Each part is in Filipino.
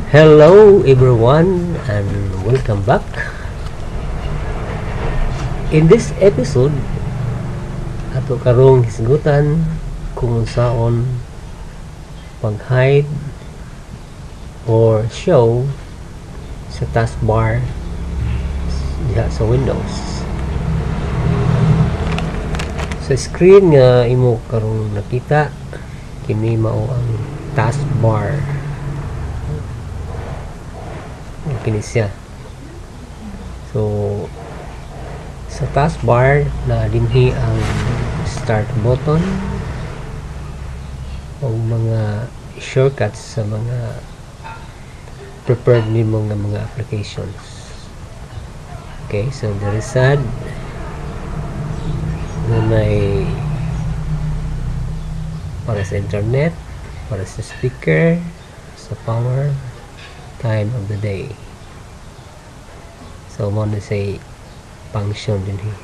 Hello everyone and welcome back. In this episode, ato karong hisgutan kung unsaon pag-hide or show sa taskbar diha sa Windows. Sa screen nga imo karong nakita, kini mao ang taskbar. Kini siya. So sa taskbar na dinhi ang start button o mga shortcuts sa mga prepared nimo nga mga applications. Okay, so there is sad may para sa internet, para sa speaker, sa power, time of the day. So mo na say function din hi.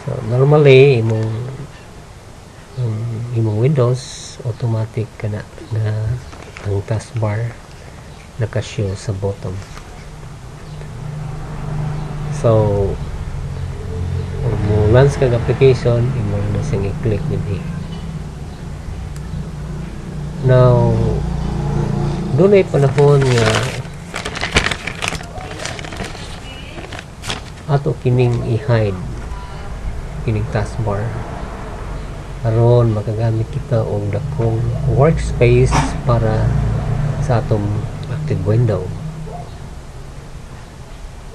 So normally imong Windows automatic kana na ang taskbar naka-show sa bottom. So kung mo launch kag application, imo na siyang i-click din hi. Now doon ay panahon nga ato kining i-hide kining taskbar aron makagamit kita og dakong workspace para sa atong active window.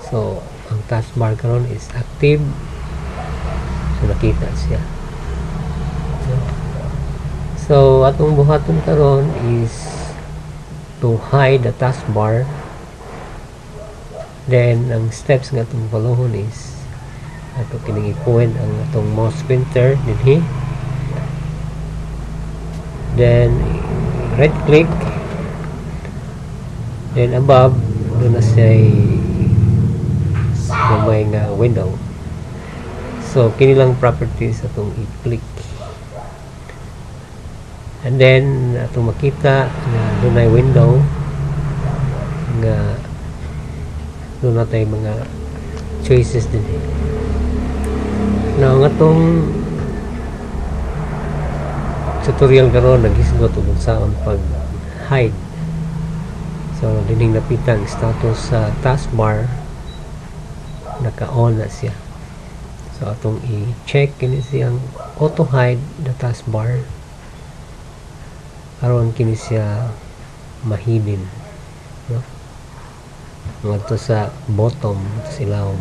So ang taskbar karon is active, so nakita siya. So atong buhaton karon is to hide the taskbar. Then ang steps nga itong followon is ato kining i-point ang atong mouse pointer dinhi, then right click, then above doon na siya may nga window. So kini lang properties atong i-click, and then atong makita na doon ay window nga doon natin mga choices din. Now, nga itong tutorial karon naghisgot kung saan pag-hide. So, dining napitang status sa taskbar, naka-on na siya. So, atong i-check kini siyang auto-hide the taskbar. Aron kini siya mahidin. No? Ngadto sa bottom sa ilawom.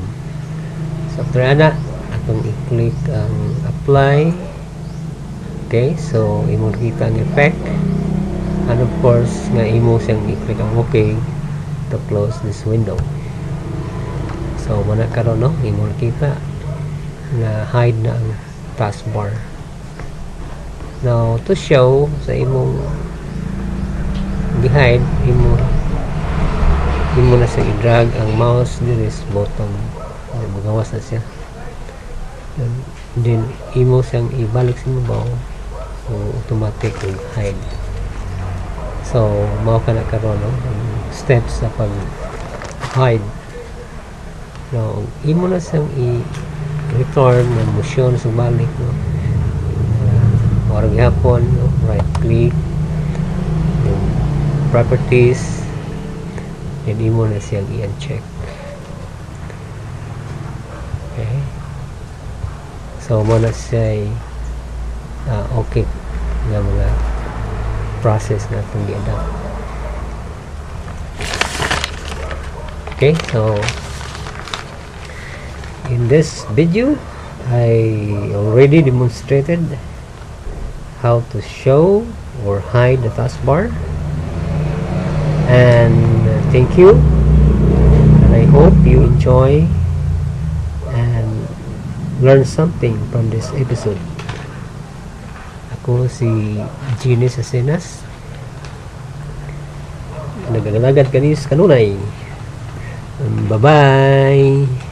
So after ana atong i-click ang apply. Okay, so imo kita ang effect, and of course nga imo siyang i-click ang okay to close this window. So mana karon no imo kita na hide na ang taskbar. Now to show sa imong gi-hide, imo na siya i-drag ang mouse dito sa bottom, magawas na siya, and then imo siyang ibalik sa ibabaw, so automatic hide. So mao ka na karon no steps sa pag hide. Now imo na siyang i-return ng motion sa balik no, or gihapon no? Right click, then properties, then imo na siyang i-uncheck. Okay, so mo na siya okay nga mga process na itong i-adapt. Okay, so in this video I already demonstrated how to show or hide the taskbar, and thank you, and I hope you enjoy and learn something from this episode. Ako si Gene Asenas, nagagalagad kanis kanunay. Bye bye.